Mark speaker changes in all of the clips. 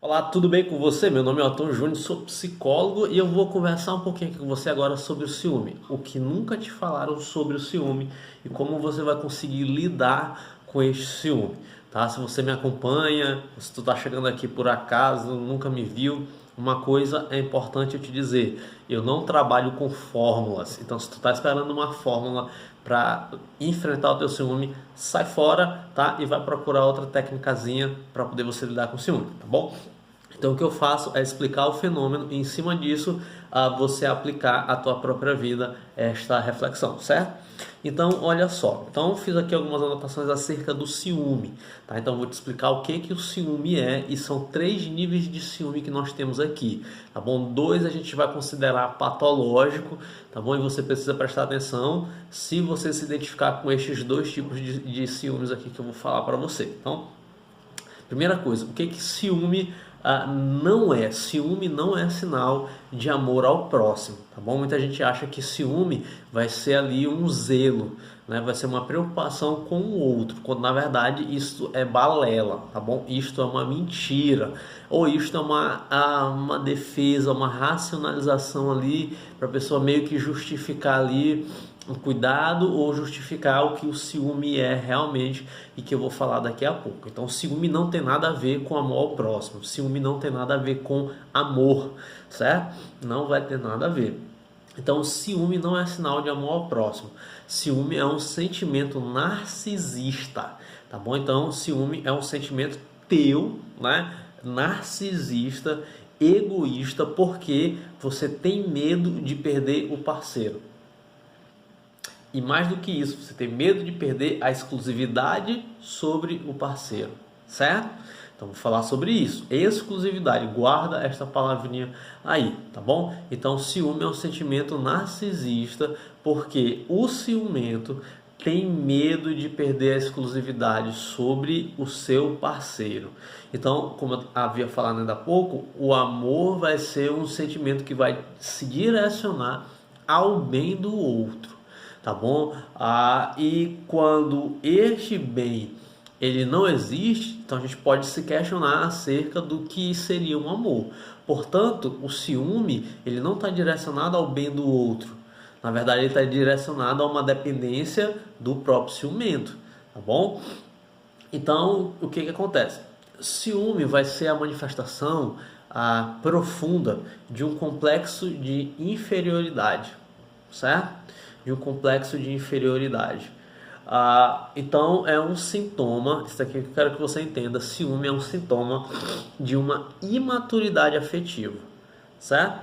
Speaker 1: Olá, tudo bem com você? Meu nome é Otton Júnior, sou psicólogo e eu vou conversar um pouquinho aqui com você agora sobre o ciúme. O que nunca te falaram sobre o ciúme e como você vai conseguir lidar com este ciúme, tá? Se você me acompanha, se tu tá chegando aqui por acaso, nunca me viu, uma coisa é importante eu te dizer, eu não trabalho com fórmulas. Então, se tu tá esperando uma fórmula para enfrentar o teu ciúme, sai fora, tá? E vai procurar outra técnicazinha para poder você lidar com o ciúme, tá bom? Então, o que eu faço é explicar o fenômeno e, em cima disso, você aplicar à tua própria vida esta reflexão, certo? Então, olha só. Então, fiz aqui algumas anotações acerca do ciúme, tá? Então, vou te explicar o que o ciúme é, e são 3 níveis de ciúme que nós temos aqui, tá bom? 2 a gente vai considerar patológico, tá bom? E você precisa prestar atenção se você se identificar com estes 2 tipos de ciúmes aqui que eu vou falar para você. Então, primeira coisa, o que ciúme não é? Ciúme não é sinal de amor ao próximo, tá bom? Muita gente acha que ciúme vai ser ali um zelo, né? Vai ser uma preocupação com o outro, quando na verdade isto é balela, tá bom? Isto é uma mentira, ou isto é uma defesa, uma racionalização ali para a pessoa meio que justificar ali um cuidado ou justificar o que o ciúme é realmente e que eu vou falar daqui a pouco. Então, o ciúme não tem nada a ver com amor ao próximo, o ciúme não tem nada a ver com amor, certo? Não vai ter nada a ver. Então, o ciúme não é sinal de amor ao próximo. Ciúme é um sentimento narcisista, tá bom? Então, ciúme é um sentimento teu, né? Narcisista, egoísta, porque você tem medo de perder o parceiro. E mais do que isso, você tem medo de perder a exclusividade sobre o parceiro, certo? Então vou falar sobre isso, exclusividade, guarda esta palavrinha aí, tá bom? Então ciúme é um sentimento narcisista, porque o ciumento tem medo de perder a exclusividade sobre o seu parceiro. Então, como eu havia falado ainda há pouco, o amor vai ser um sentimento que vai se direcionar ao bem do outro, tá bom? E quando este bem ele não existe, então a gente pode se questionar acerca do que seria um amor. Portanto, o ciúme ele não está direcionado ao bem do outro. Na verdade, ele está direcionado a uma dependência do próprio ciumento, tá bom? Então, o que acontece? Ciúme vai ser a manifestação profunda de um complexo de inferioridade, certo? De um complexo de inferioridade. Então é um sintoma, isso aqui que eu quero que você entenda, ciúme é um sintoma de uma imaturidade afetiva, certo?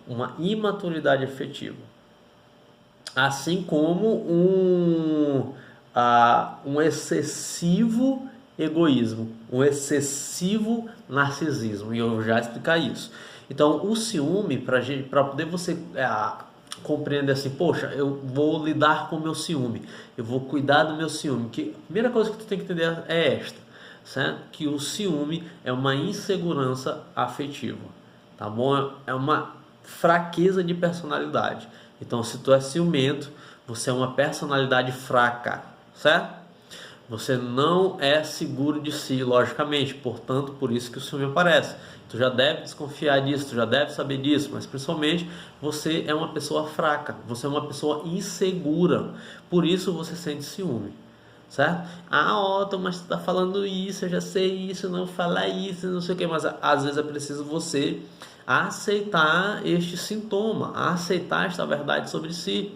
Speaker 1: Uma imaturidade afetiva. Assim como um excessivo egoísmo, um excessivo narcisismo, e eu vou já explicar isso. Então o ciúme, para poder você compreender assim, poxa, eu vou lidar com o meu ciúme, eu vou cuidar do meu ciúme, que a primeira coisa que tu tem que entender é esta, certo? Que o ciúme é uma insegurança afetiva, tá bom? É uma fraqueza de personalidade. Então, se tu é ciumento, você é uma personalidade fraca, certo? Você não é seguro de si, logicamente, portanto, por isso que o ciúme aparece. Tu já deve desconfiar disso, tu já deve saber disso, mas principalmente você é uma pessoa fraca, você é uma pessoa insegura, por isso você sente ciúme, certo? Otto, mas tu tá falando isso, eu já sei isso, não fala isso, não sei o que, mas às vezes é preciso você aceitar este sintoma, aceitar esta verdade sobre si.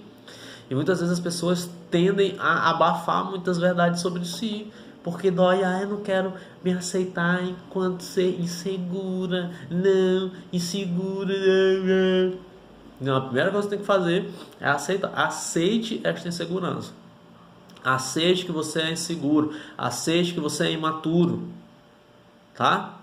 Speaker 1: E muitas vezes as pessoas tendem a abafar muitas verdades sobre si, porque dói, eu não quero me aceitar enquanto ser insegura, não, insegura, não. Não, a primeira coisa que você tem que fazer é aceitar, aceite esta insegurança, aceite que você é inseguro, aceite que você é imaturo, tá?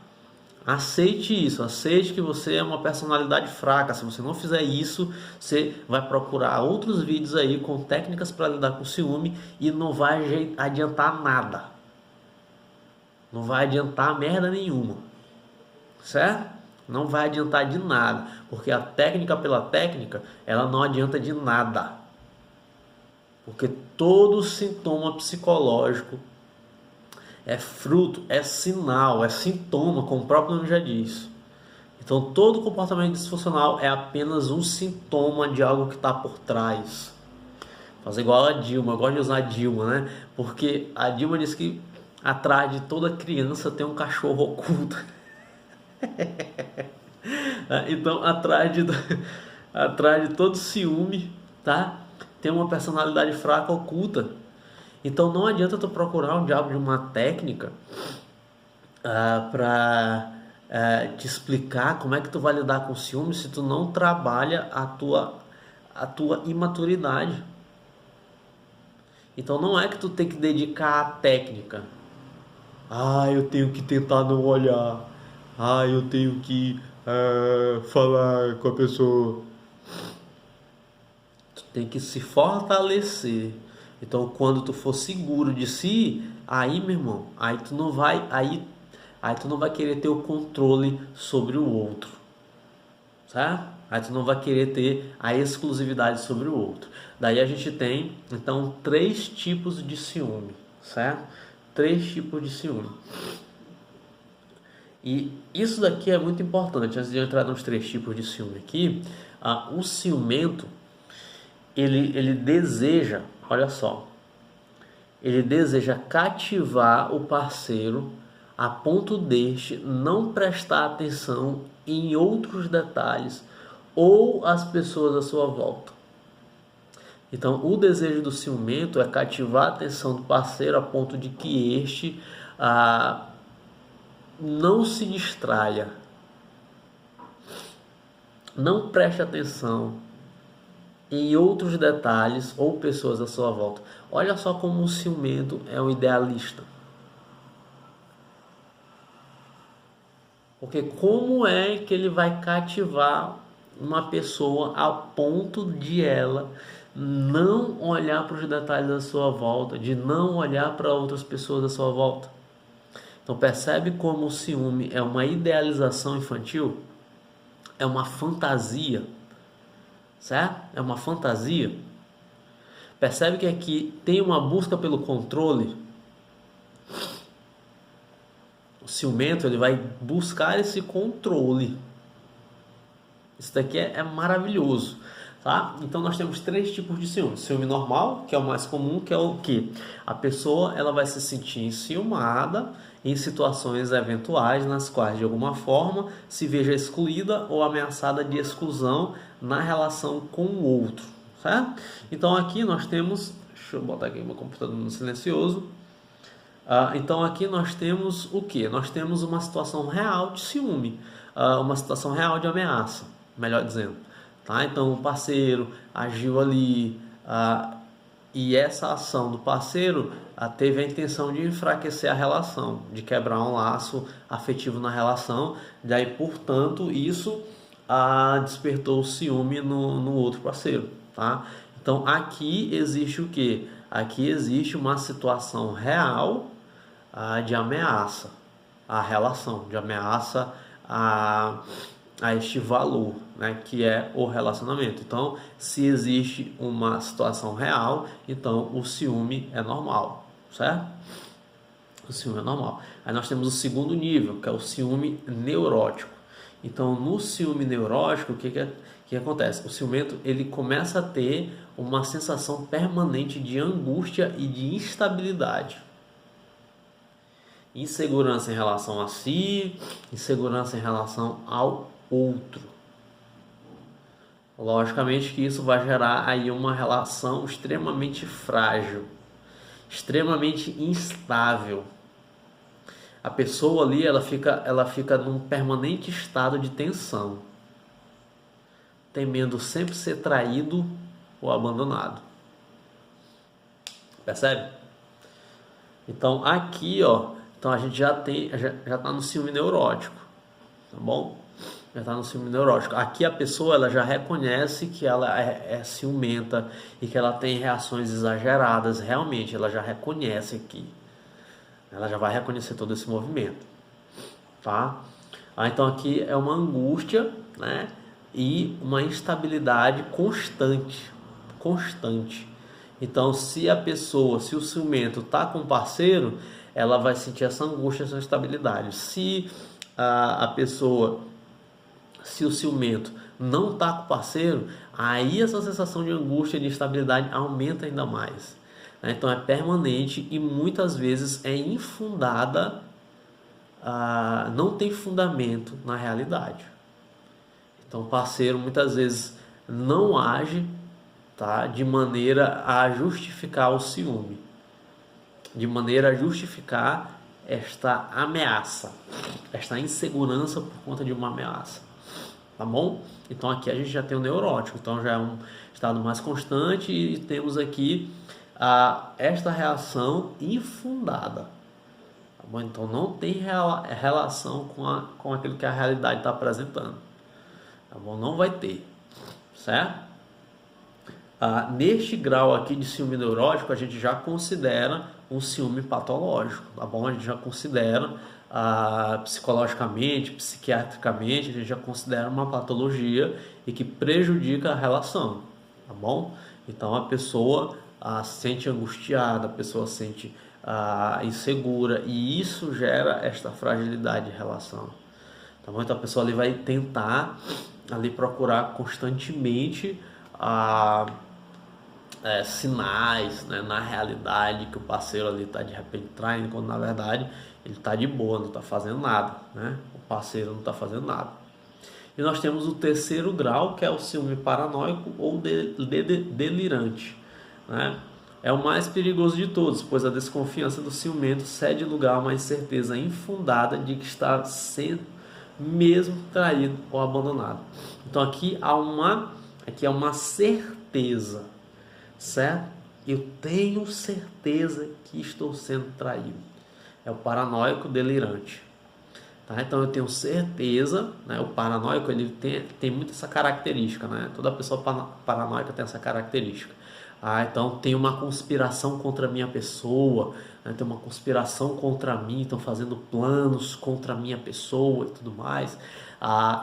Speaker 1: Aceite isso, aceite que você é uma personalidade fraca. Se você não fizer isso, você vai procurar outros vídeos aí com técnicas para lidar com o ciúme e não vai adiantar nada. Não vai adiantar merda nenhuma, certo? Não vai adiantar de nada, porque a técnica pela técnica, ela não adianta de nada. Porque todo sintoma psicológico é fruto, é sinal, é sintoma, como o próprio nome já diz. Então todo comportamento disfuncional é apenas um sintoma de algo que está por trás. Fazer igual a Dilma, eu gosto de usar a Dilma, né? Porque a Dilma diz que atrás de toda criança tem um cachorro oculto. Então atrás de todo ciúme, tá? Tem uma personalidade fraca oculta. Então não adianta tu procurar um diabo de uma técnica para te explicar como é que tu vai lidar com o ciúme se tu não trabalha a tua imaturidade. Então não é que tu tem que dedicar a técnica. Eu tenho que tentar não olhar. Eu tenho que falar com a pessoa. Tu tem que se fortalecer. Então quando tu for seguro de si, aí, meu irmão, aí tu não vai querer ter o controle sobre o outro, certo? Aí tu não vai querer ter a exclusividade sobre o outro. Daí a gente tem, então, 3 tipos de ciúme, certo? 3 tipos de ciúme. E isso daqui é muito importante. Antes de eu entrar nos 3 tipos de ciúme aqui, o ciumento, ele deseja, olha só, ele deseja cativar o parceiro a ponto deste não prestar atenção em outros detalhes ou as pessoas à sua volta. Então, o desejo do ciumento é cativar a atenção do parceiro a ponto de que este não se distraia, não preste atenção em outros detalhes ou pessoas à sua volta. Olha só como o ciumento é um idealista. Porque como é que ele vai cativar uma pessoa a ponto de ela não olhar para os detalhes da sua volta, de não olhar para outras pessoas à sua volta? Então percebe como o ciúme é uma idealização infantil? É uma fantasia, certo? É uma fantasia. Percebe que aqui tem uma busca pelo controle. O ciumento, ele vai buscar esse controle. Isso daqui é maravilhoso, tá? Então nós temos 3 tipos de ciúme. Ciúme normal, que é o mais comum, que é o que? A pessoa, ela vai se sentir enciumada em situações eventuais nas quais de alguma forma se veja excluída ou ameaçada de exclusão na relação com o outro, certo? Então aqui nós temos, deixa eu botar aqui meu computador no silencioso. Então aqui nós temos o que? Nós temos uma situação real de ciúme, uma situação real de ameaça, melhor dizendo. Tá? Então o parceiro agiu ali e essa ação do parceiro teve a intenção de enfraquecer a relação, de quebrar um laço afetivo na relação. Daí, portanto, isso despertou o ciúme no outro parceiro. Tá? Então aqui existe o que? Aqui existe uma situação real de ameaça à relação, de ameaça a este valor, né, que é o relacionamento. Então, se existe uma situação real, então o ciúme é normal, certo? O ciúme é normal. Aí nós temos o segundo nível, que é o ciúme neurótico. Então, no ciúme neurótico, o que acontece? O ciumento, ele começa a ter uma sensação permanente de angústia e de instabilidade. Insegurança em relação a si, insegurança em relação ao outro. Logicamente que isso vai gerar aí uma relação extremamente frágil, extremamente instável. A pessoa ali, ela fica num permanente estado de tensão, temendo sempre ser traído ou abandonado. Percebe? Então aqui, então a gente já está no ciúme neurótico, tá bom? Já está no ciúme neurótico. Aqui a pessoa, ela já reconhece que ela é ciumenta e que ela tem reações exageradas. Realmente, ela já reconhece aqui. Ela já vai reconhecer todo esse movimento, tá? Então aqui é uma angústia, né? E uma instabilidade constante. Então, se o ciumento está com o parceiro, ela vai sentir essa angústia, essa instabilidade. Se se o ciumento não está com o parceiro, aí essa sensação de angústia e de instabilidade aumenta ainda mais, né? Então é permanente e muitas vezes é infundada, não tem fundamento na realidade. Então o parceiro muitas vezes não age, tá, de maneira a justificar o ciúme, de maneira a justificar esta ameaça, esta insegurança por conta de uma ameaça, tá bom? Então aqui a gente já tem o neurótico, então já é um estado mais constante e temos aqui esta reação infundada, tá bom? Então não tem relação com aquilo que a realidade está apresentando, tá bom? Não vai ter, certo? Neste grau aqui de ciúme neurótico, a gente já considera um ciúme patológico, tá bom? A gente já considera psicologicamente, psiquiatricamente, a gente já considera uma patologia e que prejudica a relação, tá bom? Então a pessoa se sente angustiada, a pessoa se sente insegura e isso gera esta fragilidade de relação, tá bom? Então a pessoa ali vai tentar ali procurar constantemente sinais, né, na realidade que o parceiro ali está de repente traindo, quando na verdade ele está de boa, não está fazendo nada, né? O parceiro não está fazendo nada. E nós temos o terceiro grau, que é o ciúme paranoico ou delirante, né? É o mais perigoso de todos, pois a desconfiança do ciumento cede lugar a uma incerteza infundada de que está sendo mesmo traído ou abandonado. Então aqui há uma certeza, certo? Eu tenho certeza que estou sendo traído. É o paranoico delirante, tá? Então eu tenho certeza, né? O paranoico ele tem muito essa característica, né? Toda pessoa paranoica tem essa característica. Então tem uma conspiração contra a minha pessoa, né? Tem uma conspiração contra mim, estão fazendo planos contra a minha pessoa e tudo mais.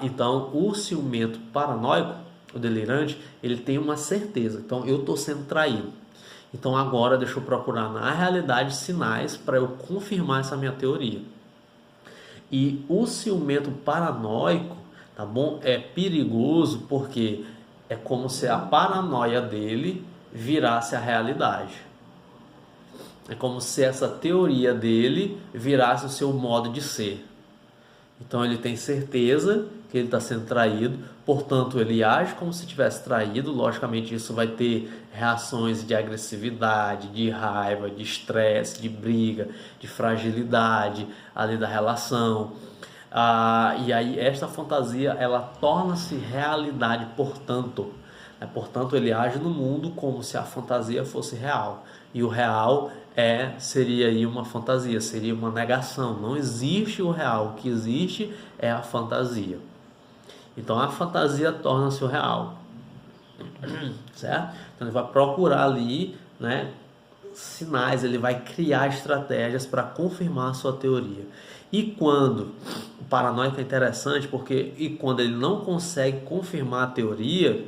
Speaker 1: Então o ciumento paranoico, o delirante, ele tem uma certeza. Então eu estou sendo traído. Então agora deixa eu procurar na realidade sinais para eu confirmar essa minha teoria. E o ciumento paranoico, tá bom? É perigoso porque é como se a paranoia dele virasse a realidade. É como se essa teoria dele virasse o seu modo de ser. Então ele tem certeza que ele está sendo traído, portanto ele age como se tivesse traído. Logicamente isso vai ter reações de agressividade, de raiva, de estresse, de briga, de fragilidade ali da relação. E aí esta fantasia ela torna-se realidade, portanto. Portanto ele age no mundo como se a fantasia fosse real. E o real seria aí uma fantasia, seria uma negação. Não existe o real, o que existe é a fantasia. Então a fantasia torna-se o real, certo? Então ele vai procurar ali, né, sinais, ele vai criar estratégias para confirmar a sua teoria. E quando o paranoico é interessante, quando ele não consegue confirmar a teoria,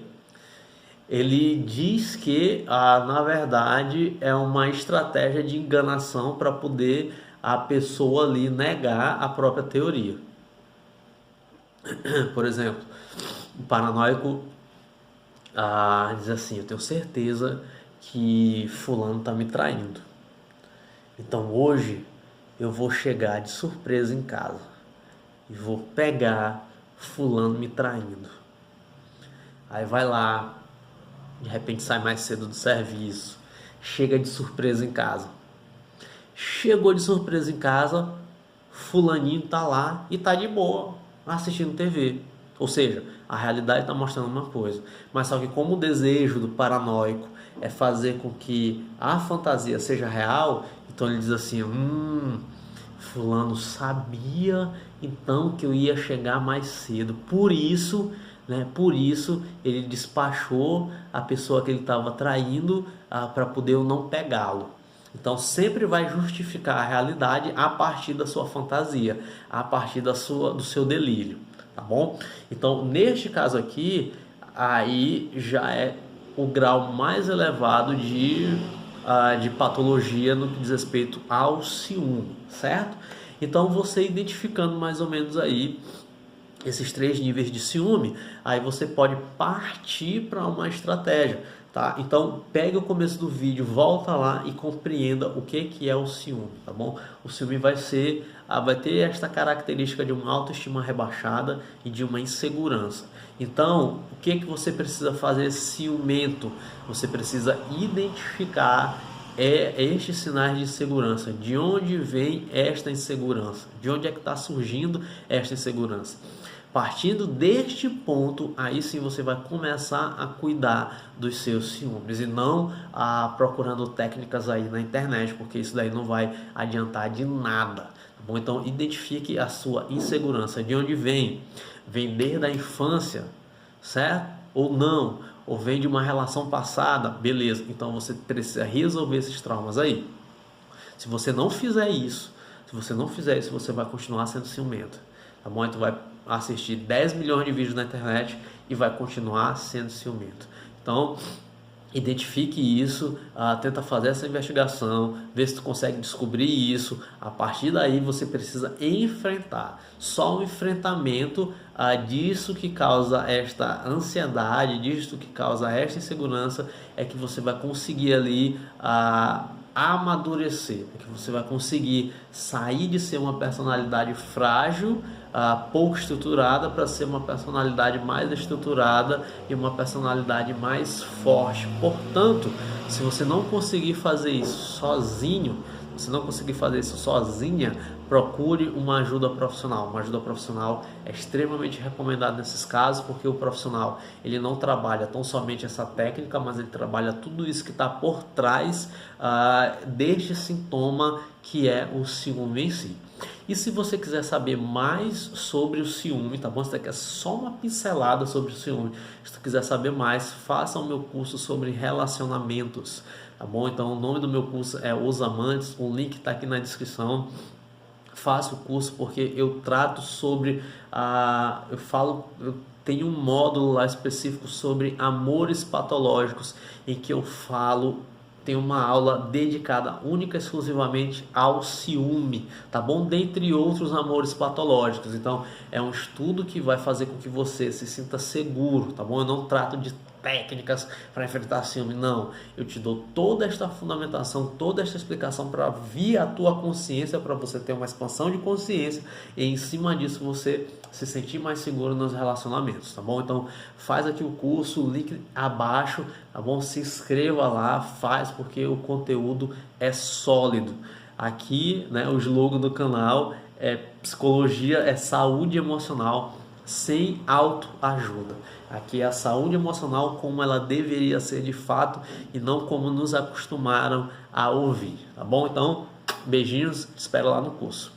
Speaker 1: ele diz que na verdade é uma estratégia de enganação para poder a pessoa ali negar a própria teoria. Por exemplo, o paranoico diz assim: eu tenho certeza que fulano está me traindo, então hoje eu vou chegar de surpresa em casa e vou pegar fulano me traindo. Aí vai lá, de repente sai mais cedo do serviço, chega de surpresa em casa. Chegou de surpresa em casa, fulaninho tá lá e tá de boa, assistindo TV. Ou seja, a realidade está mostrando uma coisa. Mas só que como o desejo do paranoico é fazer com que a fantasia seja real, então ele diz assim: fulano sabia então que eu ia chegar mais cedo. Por isso ele despachou a pessoa que ele estava traindo para poder eu não pegá-lo. Então sempre vai justificar a realidade a partir da sua fantasia, a partir do seu delírio, tá bom? Então neste caso aqui, aí já é o grau mais elevado de de patologia no que diz respeito ao ciúme, certo? Então você identificando mais ou menos aí esses 3 níveis de ciúme, aí você pode partir para uma estratégia, tá? Então pegue o começo do vídeo, volta lá e compreenda o que é o ciúme, tá bom? O ciúme vai ter esta característica de uma autoestima rebaixada e de uma insegurança. Então, o que você precisa fazer ciumento? Você precisa identificar estes sinais de insegurança. De onde vem esta insegurança? De onde é que está surgindo esta insegurança? Partindo deste ponto, aí sim você vai começar a cuidar dos seus ciúmes e não procurando técnicas aí na internet, porque isso daí não vai adiantar de nada. Tá bom? Então identifique a sua insegurança. De onde vem? Vem desde a infância, certo? Ou não? Ou vem de uma relação passada? Beleza, então você precisa resolver esses traumas aí. Se você não fizer isso, você vai continuar sendo ciumento, tá bom? Então vai assistir 10 milhões de vídeos na internet e vai continuar sendo ciumento. Então, identifique isso, tenta fazer essa investigação, vê se tu consegue descobrir isso. A partir daí você precisa enfrentar. Só o enfrentamento disso que causa esta ansiedade, disso que causa esta insegurança, é que você vai conseguir ali amadurecer, é que você vai conseguir sair de ser uma personalidade frágil, pouco estruturada, para ser uma personalidade mais estruturada e uma personalidade mais forte. Portanto, se você não conseguir fazer isso sozinho, sozinha, procure uma ajuda profissional. Uma ajuda profissional é extremamente recomendada nesses casos, porque o profissional ele não trabalha tão somente essa técnica, mas ele trabalha tudo isso que está por trás deste sintoma que é o ciúme em si. E se você quiser saber mais sobre o ciúme, tá bom? Isso daqui é só uma pincelada sobre o ciúme. Se você quiser saber mais, faça o meu curso sobre relacionamentos, tá bom? Então o nome do meu curso é Os Amantes, o link está aqui na descrição. Faça o curso porque eu trato sobre, eu tenho um módulo lá específico sobre amores patológicos, em que eu tem uma aula dedicada única e exclusivamente ao ciúme, tá bom? Dentre outros amores patológicos. Então, é um estudo que vai fazer com que você se sinta seguro, tá bom? Eu não trato de técnicas para enfrentar ciúme, não. Eu te dou toda esta fundamentação, toda esta explicação para vir a tua consciência, para você ter uma expansão de consciência e em cima disso você se sentir mais seguro nos relacionamentos, tá bom? Então faz aqui o curso, link abaixo, tá bom? Se inscreva lá, faz, porque o conteúdo é sólido. Aqui, né, o slogan do canal é psicologia, é saúde emocional sem autoajuda. Aqui é a saúde emocional como ela deveria ser de fato e não como nos acostumaram a ouvir, tá bom? Então, beijinhos, te espero lá no curso.